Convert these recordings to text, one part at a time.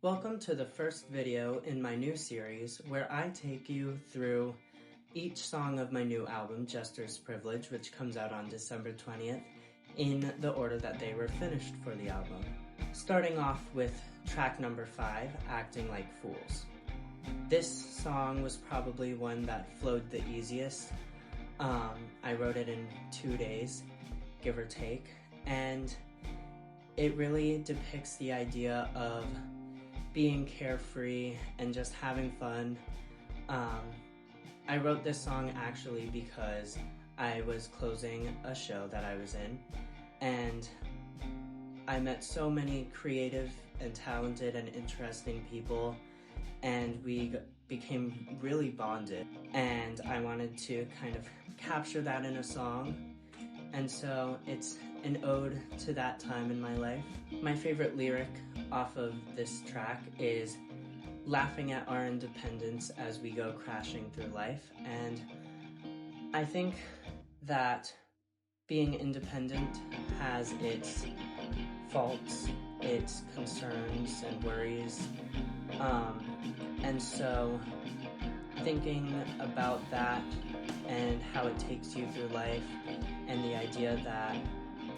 Welcome to the first video in my new series where I take you through each song of my new album, Jester's Privilege, which comes out on December 20th, in the order that they were finished for the album. Starting off with track number 5, Acting Like Fools. This song was probably one that flowed the easiest. I wrote it in 2 days, give or take, and it really depicts the idea of being carefree and just having fun. I wrote this song actually because I was closing a show that I was in, and I met so many creative and talented and interesting people, and we became really bonded, and I wanted to kind of capture that in a song. And so it's an ode to that time in my life. My favorite lyric off of this track is laughing at our independence as we go crashing through life. And I think that being independent has its faults, its concerns and worries. And so thinking about that and how it takes you through life, and the idea that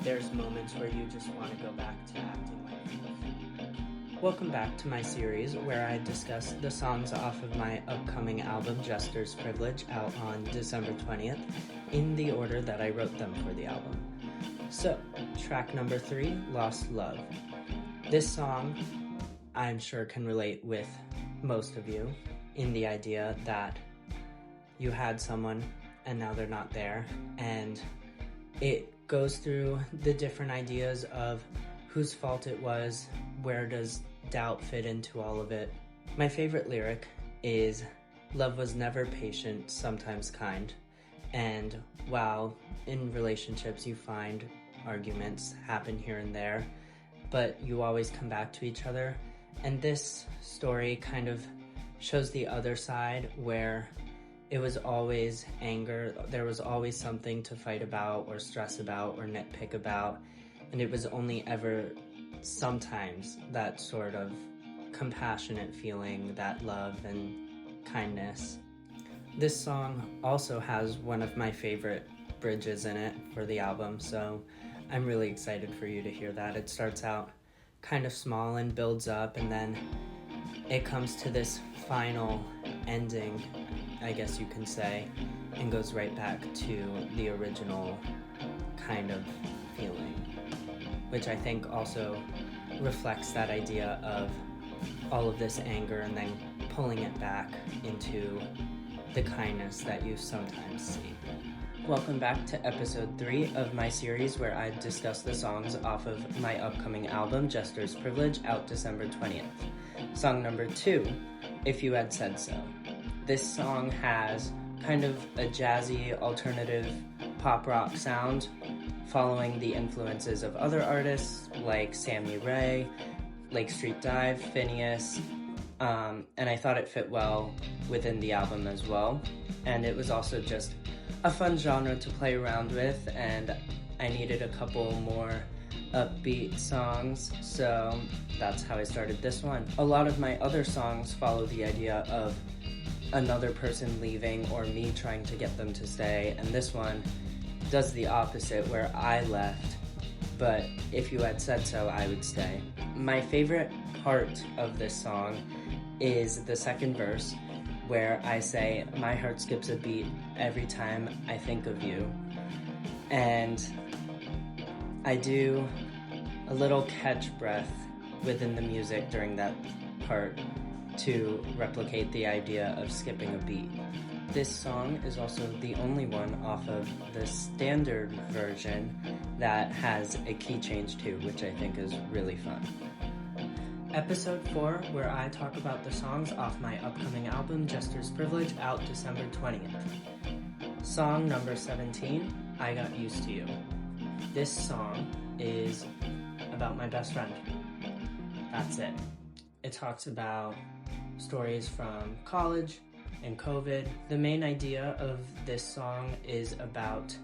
there's moments where you just want to go back to acting like fools. Welcome back to my series where I discuss the songs off of my upcoming album, Jester's Privilege, out on December 20th, in the order that I wrote them for the album. So, track number 3, Lost Love. This song, I'm sure, can relate with most of you in the idea that you had someone and now they're not there, and it goes through the different ideas of whose fault it was, where does doubt fit into all of it. My favorite lyric is, "Love was never patient, sometimes kind." And while in relationships you find arguments happen here and there, but you always come back to each other. And this story kind of shows the other side, where it was always anger, there was always something to fight about or stress about or nitpick about, and it was only ever sometimes that sort of compassionate feeling, that love and kindness. This song also has one of my favorite bridges in it for the album, so I'm really excited for you to hear that. It starts out kind of small and builds up, and then it comes to this final ending, I guess you can say, and goes right back to the original kind of feeling, which I think also reflects that idea of all of this anger and then pulling it back into the kindness that you sometimes see. Welcome back to episode 3 of my series where I discuss the songs off of my upcoming album, Jester's Privilege, out December 20th. Song number 2, If You Had Said So. This song has kind of a jazzy, alternative pop rock sound, following the influences of other artists like Sammy Ray, Lake Street Dive, Phineas, and I thought it fit well within the album as well. And it was also just a fun genre to play around with, and I needed a couple more upbeat songs, so that's how I started this one. A lot of my other songs follow the idea of another person leaving or me trying to get them to stay, and this one does the opposite, where I left, but if you had said so, I would stay. My favorite part of this song is the second verse, where I say, "My heart skips a beat every time I think of you." And I do a little catch breath within the music during that part to replicate the idea of skipping a beat. This song is also the only one off of the standard version that has a key change too, which I think is really fun. Episode 4, where I talk about the songs off my upcoming album, Jester's Privilege, out December 20th. Song number 17, I Got Used to You. This song is about my best friend. That's it. It talks about stories from college and COVID. The main idea of this song is about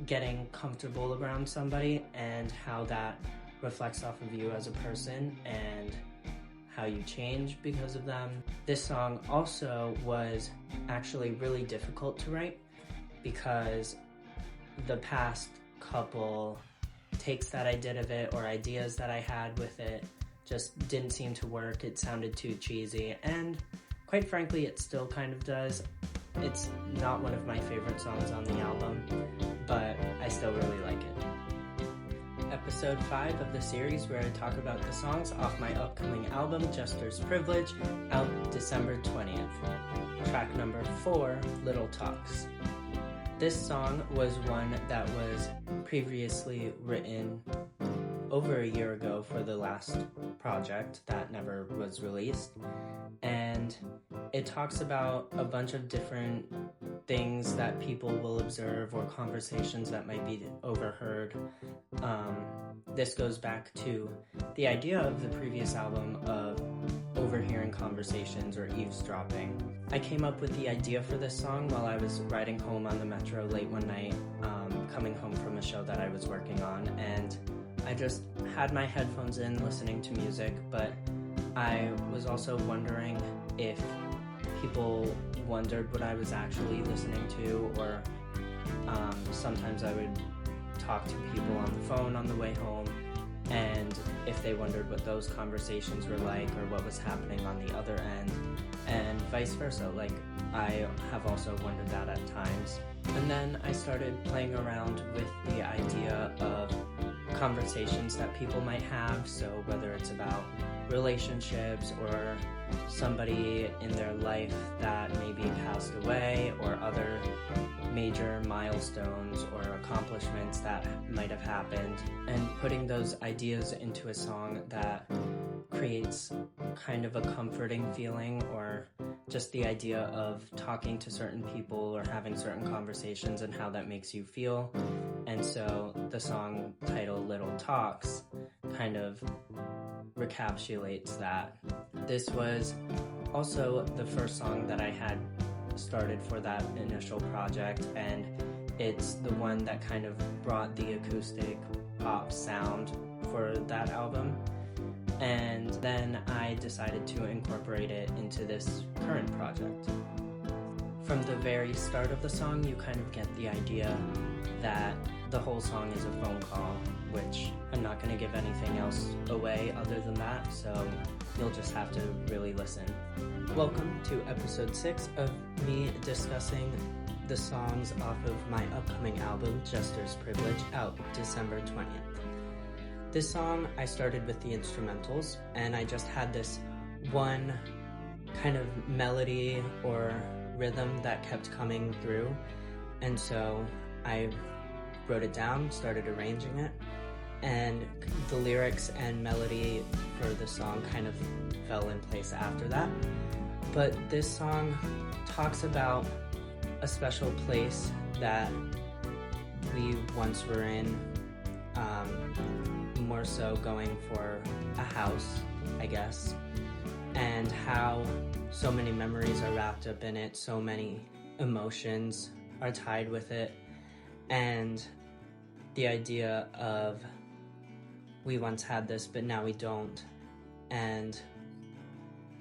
getting comfortable around somebody and how that reflects off of you as a person, and how you change because of them. This song also was actually really difficult to write because the past couple takes that I did of it or ideas that I had with it just didn't seem to work. It sounded too cheesy, and quite frankly, it still kind of does. It's not one of my favorite songs on the album, but I still really like it. Episode 5 of the series where I talk about the songs off my upcoming album, Jester's Privilege, out December 20th. Track number 4, Little Talks. This song was one that was previously written over a year ago for the last project that never was released, and it talks about a bunch of different things that people will observe or conversations that might be overheard. This goes back to the idea of the previous album of overhearing conversations or eavesdropping. I came up with the idea for this song while I was riding home on the metro late one night, coming home from a show that I was working on, and I just had my headphones in listening to music, but I was also wondering if people wondered what I was actually listening to, or sometimes I would talk to people on the phone on the way home, and if they wondered what those conversations were like or what was happening on the other end, and vice versa. Like, I have also wondered that at times. And then I started playing around with the idea of conversations that people might have, so whether it's about relationships or somebody in their life that maybe passed away, or other major milestones or accomplishments that might have happened, and putting those ideas into a song that creates kind of a comforting feeling, or just the idea of talking to certain people or having certain conversations and how that makes you feel. And so the song title Little Talks kind of recapitulates that. This was also the first song that I had started for that initial project, and it's the one that kind of brought the acoustic pop sound for that album. And then I decided to incorporate it into this current project. From the very start of the song, you kind of get the idea that the whole song is a phone call, which I'm not going to give anything else away other than that, so you'll just have to really listen. Welcome to episode 6 of me discussing the songs off of my upcoming album, Jester's Privilege, out December 20th. This song, I started with the instrumentals, and I just had this one kind of melody or rhythm that kept coming through, and so I wrote it down, started arranging it, and the lyrics and melody for the song kind of fell in place after that. But this song talks about a special place that we once were in, more so going for a house, I guess, and how so many memories are wrapped up in it, so many emotions are tied with it, and the idea of we once had this but now we don't, and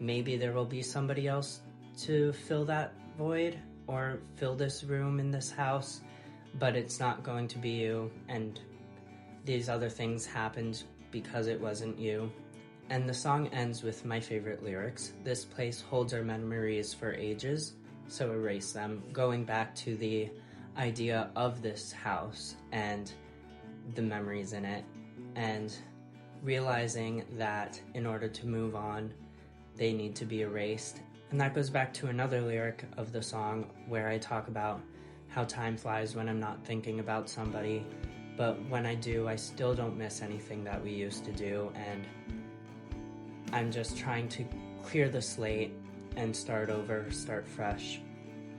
maybe there will be somebody else to fill that void or fill this room in this house, but it's not going to be you, and these other things happened because it wasn't you. And the song ends with my favorite lyrics. This place holds our memories for ages, so erase them, going back to the idea of this house and the memories in it, and realizing that in order to move on, they need to be erased. And that goes back to another lyric of the song where I talk about how time flies when I'm not thinking about somebody, but when I do, I still don't miss anything that we used to do, and I'm just trying to clear the slate and start over, start fresh.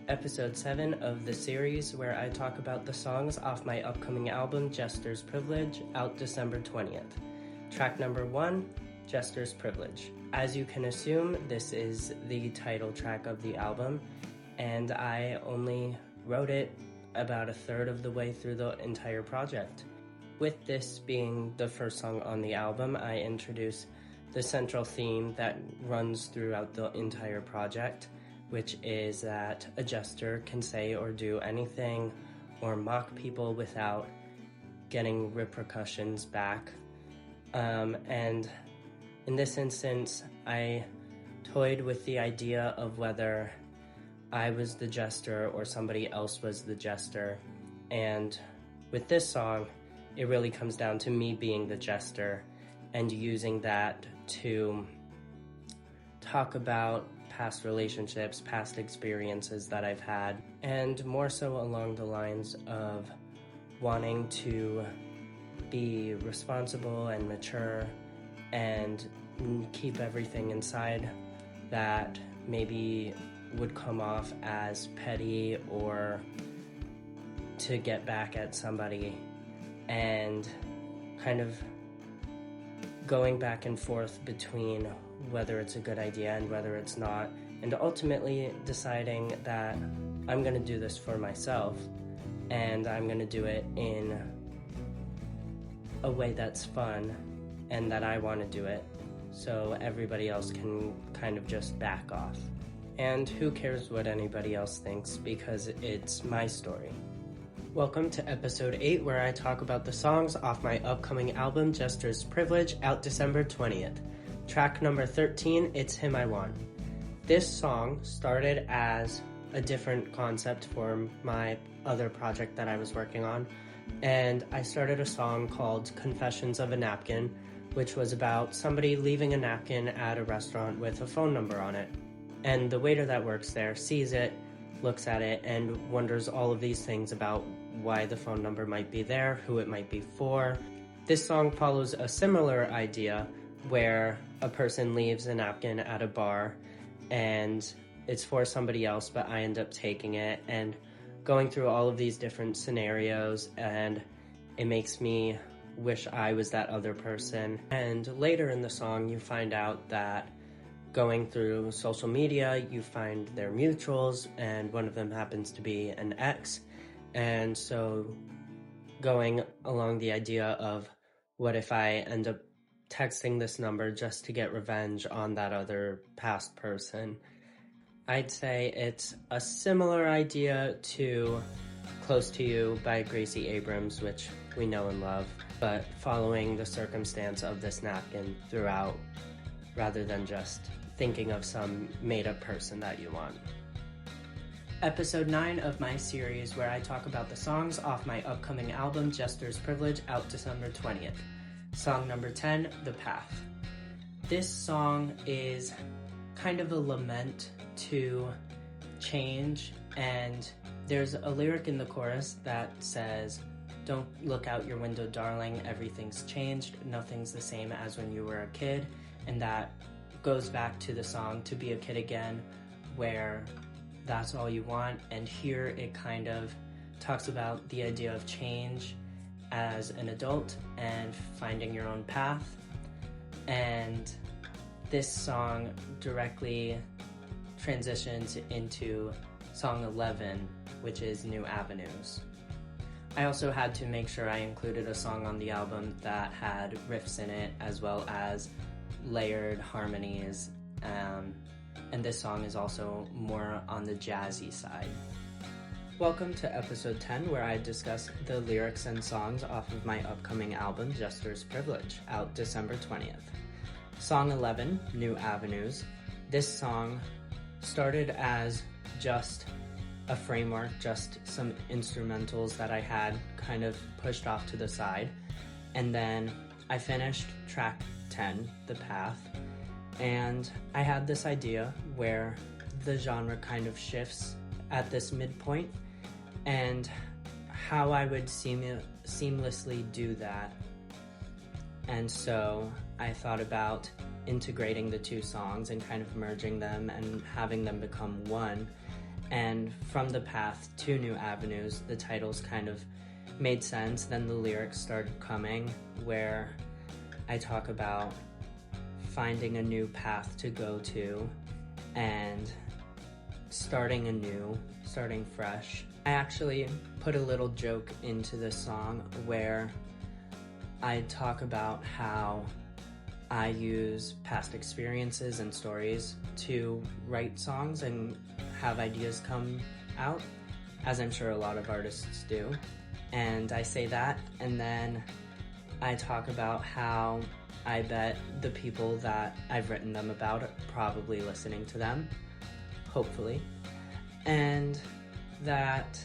Episode 7 of the series where I talk about the songs off my upcoming album, Jester's Privilege, out December 20th. Track number 1, Jester's Privilege. As you can assume, this is the title track of the album, and I only wrote it about a third of the way through the entire project. With this being the first song on the album, I introduce the the central theme that runs throughout the entire project, which is that a jester can say or do anything or mock people without getting repercussions back. And in this instance, I toyed with the idea of whether I was the jester or somebody else was the jester. And with this song, it really comes down to me being the jester and using that to talk about past relationships, past experiences that I've had, and more so along the lines of wanting to be responsible and mature and keep everything inside that maybe would come off as petty or to get back at somebody, and kind of going back and forth between whether it's a good idea and whether it's not, and ultimately deciding that I'm going to do this for myself and I'm going to do it in a way that's fun and that I want to do it, so everybody else can kind of just back off. And who cares what anybody else thinks, because it's my story. Welcome to episode 8, where I talk about the songs off my upcoming album, Jester's Privilege, out December 20th. Track number 13, It's Him I Want. This song started as a different concept for my other project that I was working on, and I started a song called Confessions of a Napkin, which was about somebody leaving a napkin at a restaurant with a phone number on it. And the waiter that works there sees it, looks at it, and wonders all of these things about why the phone number might be there, who it might be for. This song follows a similar idea where a person leaves a napkin at a bar and it's for somebody else, but I end up taking it and going through all of these different scenarios, and it makes me wish I was that other person. And later in the song, you find out that going through social media, you find their mutuals, and one of them happens to be an ex. And so going along the idea of, what if I end up texting this number just to get revenge on that other past person? I'd say it's a similar idea to Close to You by Gracie Abrams, which we know and love, but following the circumstance of this napkin throughout, rather than just thinking of some made-up person that you want. Episode 9 of my series, where I talk about the songs off my upcoming album, Jester's Privilege, out December 20th. Song number 10, The Path. This song is kind of a lament to change, and there's a lyric in the chorus that says, "Don't look out your window, darling, everything's changed, nothing's the same as when you were a kid," and that goes back to the song To Be a Kid Again, where that's all you want. And here it kind of talks about the idea of change as an adult and finding your own path. And this song directly transitions into song 11, which is New Avenues. I also had to make sure I included a song on the album that had riffs in it, as well as layered harmonies, and this song is also more on the jazzy side. Welcome to episode 10, where I discuss the lyrics and songs off of my upcoming album, Jester's Privilege, out December 20th. Song 11, New Avenues. This song started as just a framework, just some instrumentals that I had kind of pushed off to the side, and then I finished track 10, The Path, and I had this idea where the genre kind of shifts at this midpoint, and how I would seamlessly do that. And so I thought about integrating the two songs and kind of merging them and having them become one. And from The Path to New Avenues, the titles kind of made sense. Then the lyrics started coming, where I talk about finding a new path to go to and starting anew, starting fresh. I actually put a little joke into this song where I talk about how I use past experiences and stories to write songs and have ideas come out, as I'm sure a lot of artists do. And I say that, and then I talk about how I bet the people that I've written them about are probably listening to them, hopefully, and that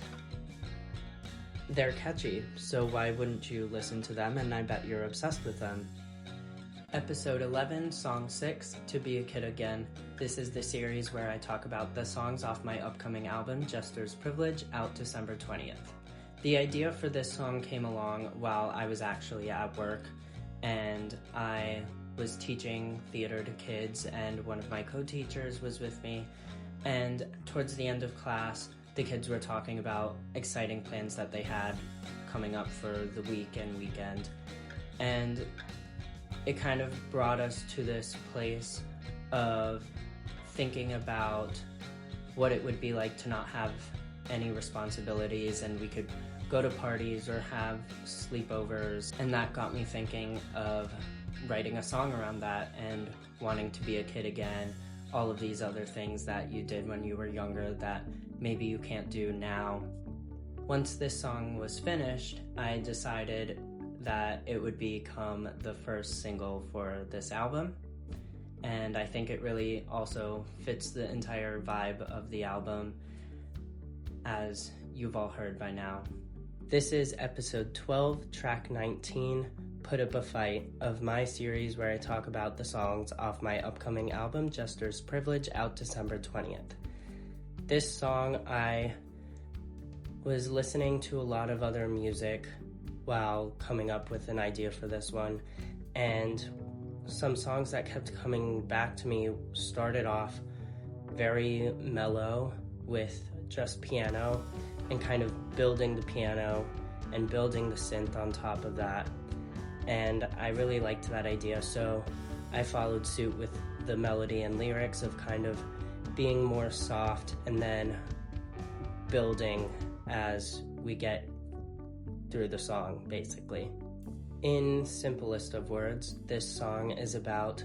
they're catchy, so why wouldn't you listen to them? And I bet you're obsessed with them. Episode 11, Song 6, To Be a Kid Again. This is the series where I talk about the songs off my upcoming album, Jester's Privilege, out December 20th. The idea for this song came along while I was actually at work, and I was teaching theater to kids, and one of my co-teachers was with me, and towards the end of class, the kids were talking about exciting plans that they had coming up for the week and weekend, and it kind of brought us to this place of thinking about what it would be like to not have any responsibilities, and we could go to parties or have sleepovers, and that got me thinking of writing a song around that and wanting to be a kid again, all of these other things that you did when you were younger that maybe you can't do now. Once this song was finished, I decided that it would become the first single for this album, and I think it really also fits the entire vibe of the album, as you've all heard by now. This is episode 12, track 19, Put Up a Fight, of my series where I talk about the songs off my upcoming album, Jester's Privilege, out December 20th. This song, I was listening to a lot of other music while coming up with an idea for this one, and some songs that kept coming back to me started off very mellow with just piano and kind of building the piano and building the synth on top of that, and I really liked that idea, so I followed suit with the melody and lyrics of kind of being more soft and then building as we get through the song, basically. In simplest of words, this song is about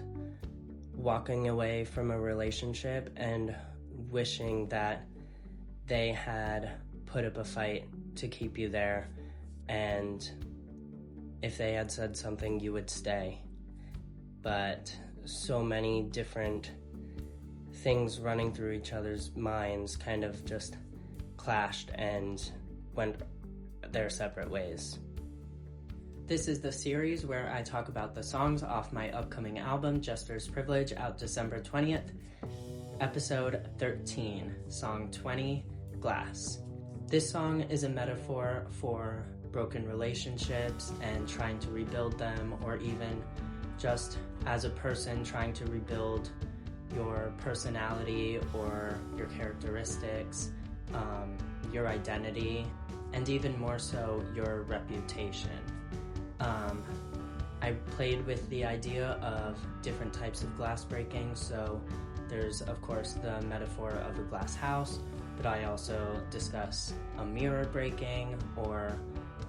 walking away from a relationship and wishing that they had put up a fight to keep you there, and if they had said something, you would stay. But so many different things running through each other's minds kind of just clashed and went their separate ways. This is the series where I talk about the songs off my upcoming album, Jester's Privilege, out December 20th. Episode 13, Song 20, Glass. This song is a metaphor for broken relationships and trying to rebuild them, or even just as a person trying to rebuild your personality or your characteristics, your identity, and even more so, your reputation. I played with the idea of different types of glass breaking, so there's of course the metaphor of a glass house, but I also discuss a mirror breaking or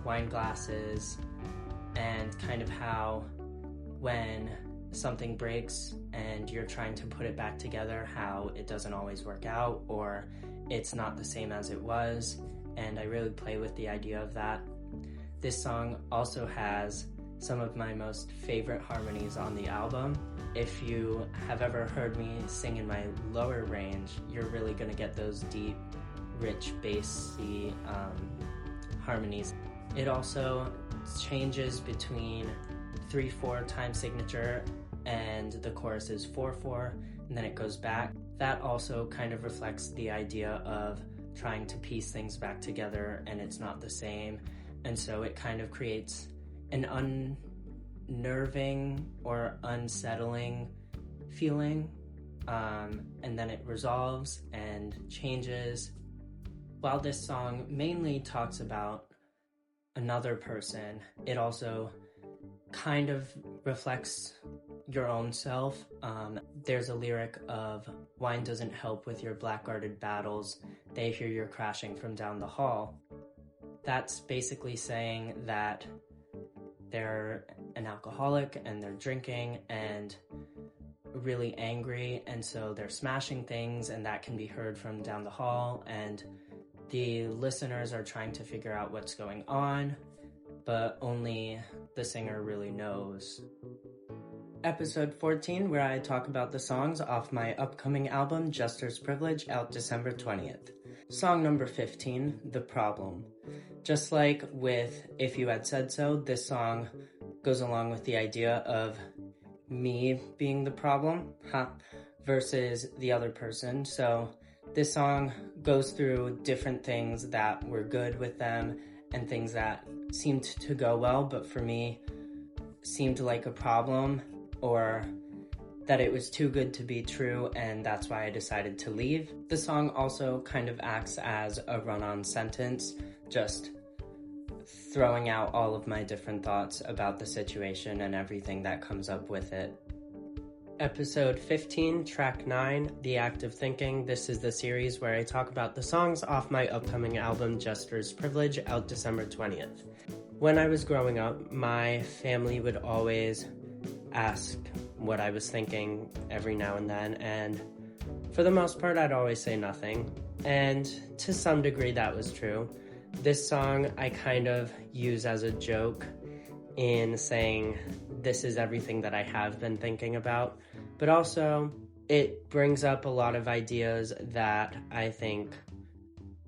wine glasses, and kind of how when something breaks and you're trying to put it back together, how it doesn't always work out or it's not the same as it was, and I really play with the idea of that. This song also has some of my most favorite harmonies on the album. If you have ever heard me sing in my lower range, you're really gonna get those deep, rich, bassy harmonies. It also changes between 3/4 time signature and the chorus is 4/4, and then it goes back. That also kind of reflects the idea of trying to piece things back together and it's not the same, and so it kind of creates an unnerving or unsettling feeling, and then it resolves and changes. While this song mainly talks about another person, it also kind of reflects your own self. There's a lyric of, "Wine doesn't help with your blackguarded battles, they hear you're crashing from down the hall." That's basically saying that they're an alcoholic and they're drinking and really angry, and so they're smashing things, and that can be heard from down the hall, and the listeners are trying to figure out what's going on, but only the singer really knows. Episode 14, where I talk about the songs off my upcoming album, Jester's Privilege, out December 20th. Song number 15, The Problem. Just like with If You Had Said So, this song goes along with the idea of me being the problem, versus the other person. So this song goes through different things that were good with them and things that seemed to go well, but for me seemed like a problem, or that it was too good to be true, and that's why I decided to leave. The song also kind of acts as a run-on sentence, just throwing out all of my different thoughts about the situation and everything that comes up with it. Episode 15, track 9, The Act of Thinking. This is the series where I talk about the songs off my upcoming album, Jester's Privilege, out December 20th. When I was growing up, my family would always ask what I was thinking every now and then, and for the most part, I'd always say nothing, and to some degree that was true. This song I kind of use as a joke in saying this is everything that I have been thinking about, but also it brings up a lot of ideas that I think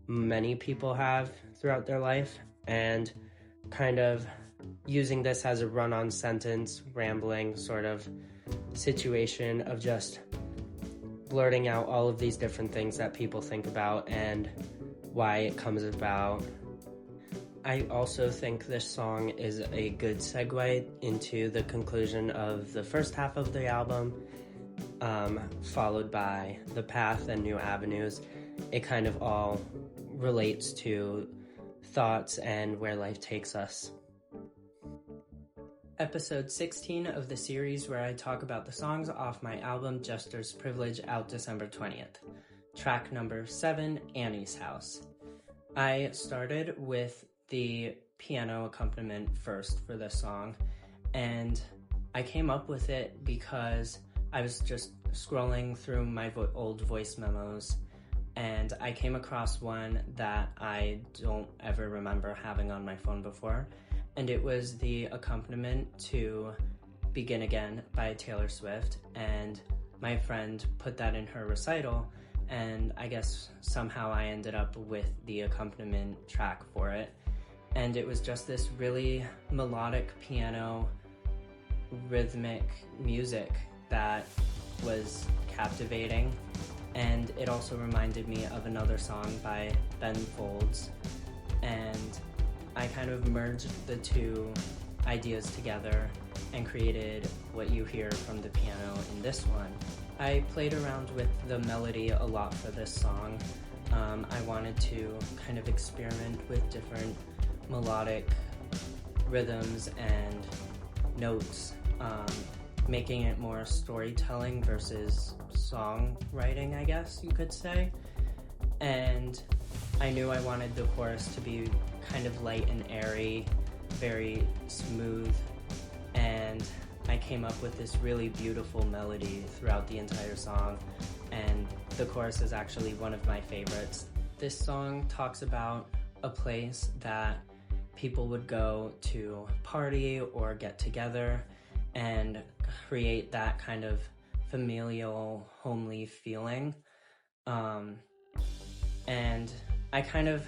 many people have throughout their life, and kind of using this as a run-on sentence, rambling sort of situation of just blurting out all of these different things that people think about and why it comes about. I also think this song is a good segue into the conclusion of the first half of the album, followed by The Path and New Avenues. It kind of all relates to thoughts and where life takes us. Episode 16 of the series where I talk about the songs off my album Jester's Privilege, out December 20th. Track number 7, Annie's House. I started with the piano accompaniment first for this song, and I came up with it because I was just scrolling through my old voice memos, and I came across one that I don't ever remember having on my phone before, and it was the accompaniment to Begin Again by Taylor Swift, and my friend put that in her recital, and I guess somehow I ended up with the accompaniment track for it, and it was just this really melodic piano, rhythmic music that was captivating, and it also reminded me of another song by Ben Folds, and I kind of merged the two ideas together and created what you hear from the piano in this one. I played around with the melody a lot for this song. I wanted to kind of experiment with different melodic rhythms and notes, making it more storytelling versus songwriting, I guess you could say. And I knew I wanted the chorus to be kind of light and airy, very smooth, and I came up with this really beautiful melody throughout the entire song, and the chorus is actually one of my favorites. This song talks about a place that people would go to party or get together and create that kind of familial, homely feeling. And I kind of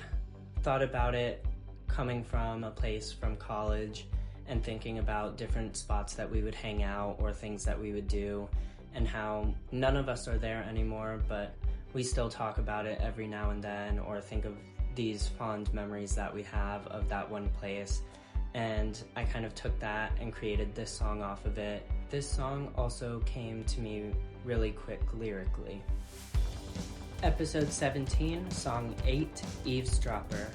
thought about it coming from a place from college and thinking about different spots that we would hang out or things that we would do, and how none of us are there anymore, but we still talk about it every now and then, or think of these fond memories that we have of that one place. And I kind of took that and created this song off of it. This song also came to me really quick lyrically. Episode 17, Song 8, Eavesdropper.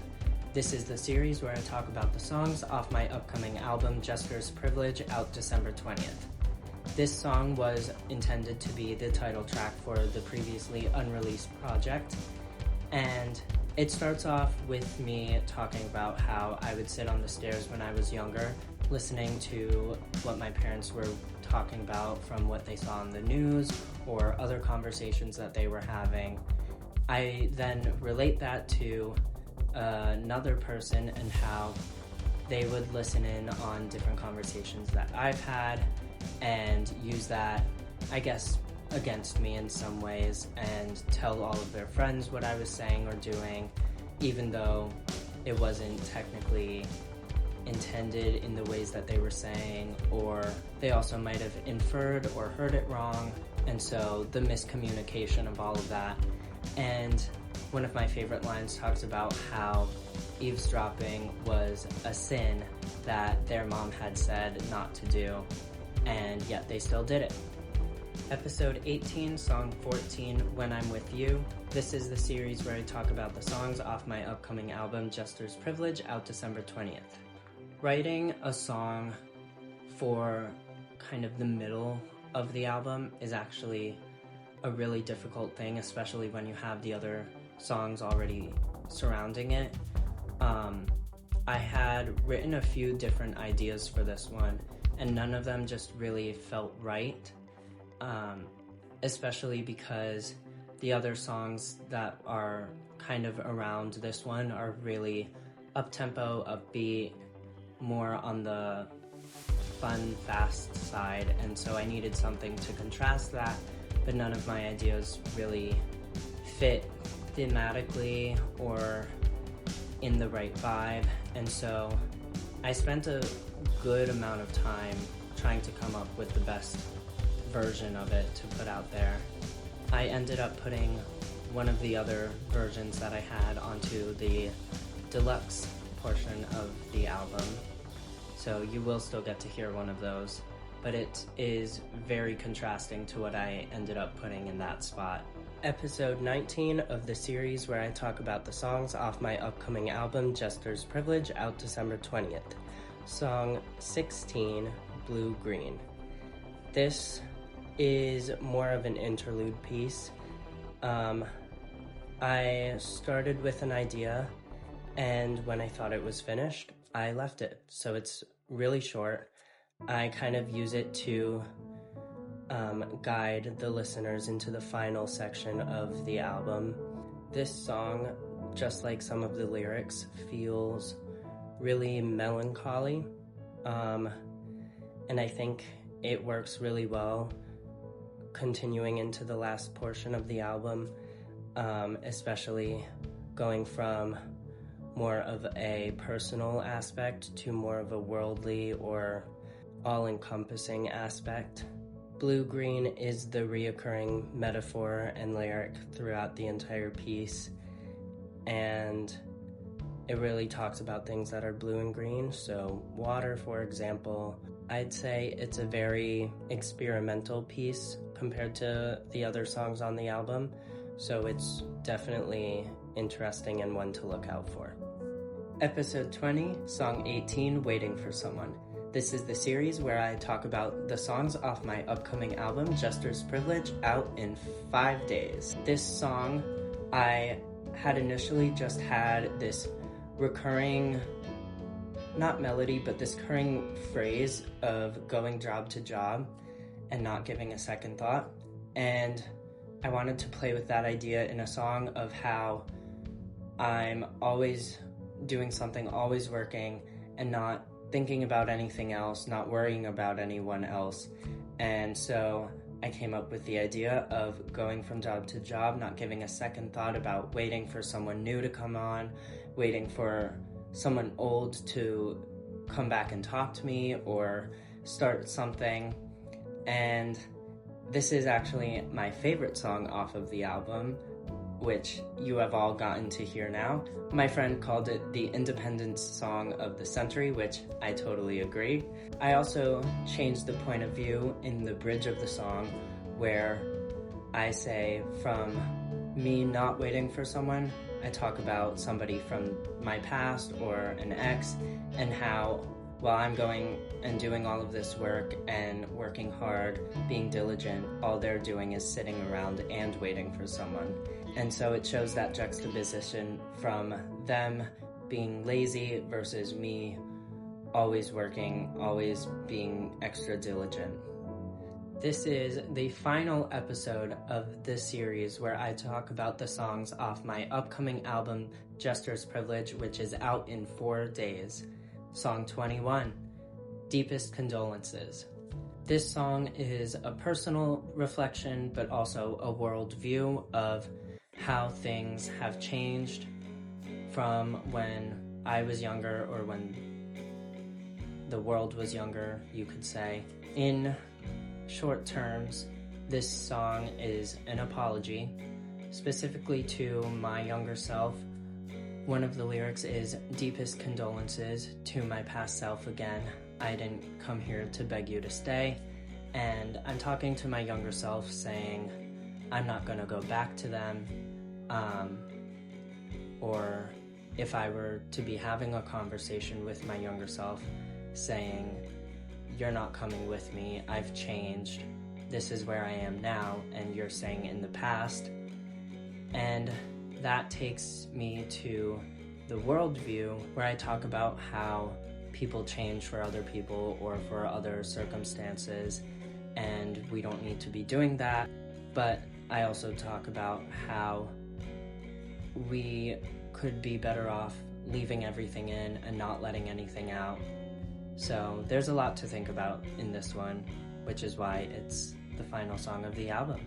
This is the series where I talk about the songs off my upcoming album, Jester's Privilege, out December 20th. This song was intended to be the title track for the previously unreleased project, and it starts off with me talking about how I would sit on the stairs when I was younger listening to what my parents were talking about from what they saw on the news or other conversations that they were having. I then relate that to another person and how they would listen in on different conversations that I've had and use that, I guess, against me in some ways, and tell all of their friends what I was saying or doing, even though it wasn't technically intended in the ways that they were saying, or they also might have inferred or heard it wrong, and so the miscommunication of all of that. And one of my favorite lines talks about how eavesdropping was a sin that their mom had said not to do, and yet they still did it. Episode 18, Song 14, When I'm With You. This is the series where I talk about the songs off my upcoming album, Jester's Privilege, out December 20th. Writing a song for kind of the middle of the album is actually a really difficult thing, especially when you have the other songs already surrounding it. I had written a few different ideas for this one, and none of them just really felt right. Especially because the other songs that are kind of around this one are really up-tempo, upbeat, more on the fun, fast side, and so I needed something to contrast that, but none of my ideas really fit thematically or in the right vibe, and so I spent a good amount of time trying to come up with the best version of it to put out there. I ended up putting one of the other versions that I had onto the deluxe portion of the album, so you will still get to hear one of those, but it is very contrasting to what I ended up putting in that spot. Episode 19 of the series where I talk about the songs off my upcoming album, Jester's Privilege, out December 20th. Song 16, Blue Green. This is more of an interlude piece. I started with an idea, and when I thought it was finished, I left it. So it's really short. I kind of use it to guide the listeners into the final section of the album. This song, just like some of the lyrics, feels really melancholy, and I think it works really well continuing into the last portion of the album, especially going from more of a personal aspect to more of a worldly or all-encompassing aspect. Blue-green is the reoccurring metaphor and lyric throughout the entire piece, and it really talks about things that are blue and green. So water, for example, I'd say it's a very experimental piece compared to the other songs on the album, so it's definitely interesting and one to look out for. Episode 20, Song 18, Waiting for Someone. This is the series where I talk about the songs off my upcoming album, Jester's Privilege, out in 5 days. This song, I had initially just had this recurring, not melody, but this recurring phrase of going job to job and not giving a second thought. And I wanted to play with that idea in a song of how I'm always doing something, always working, and not thinking about anything else, not worrying about anyone else. And so I came up with the idea of going from job to job, not giving a second thought about waiting for someone new to come on, waiting for someone old to come back and talk to me or start something. And this is actually my favorite song off of the album, which you have all gotten to hear now. My friend called it the Independence Song of the Century, which I totally agree. I also changed the point of view in the bridge of the song, where I say from me not waiting for someone, I talk about somebody from my past or an ex, and how while I'm going and doing all of this work and working hard, being diligent, all they're doing is sitting around and waiting for someone. And so it shows that juxtaposition from them being lazy versus me always working, always being extra diligent. This is the final episode of this series where I talk about the songs off my upcoming album, Jester's Privilege, which is out in 4 days. Song 21, Deepest Condolences. This song is a personal reflection, but also a worldview of how things have changed from when I was younger, or when the world was younger, you could say. In short terms, this song is an apology, specifically to my younger self. One of the lyrics is, "Deepest condolences to my past self again. I didn't come here to beg you to stay." And I'm talking to my younger self saying, I'm not gonna go back to them. Or if I were to be having a conversation with my younger self saying, "You're not coming with me, I've changed, this is where I am now," and you're saying in the past. And that takes me to the worldview, where I talk about how people change for other people or for other circumstances, and we don't need to be doing that. But I also talk about how we could be better off leaving everything in and not letting anything out. So there's a lot to think about in this one, which is why it's the final song of the album.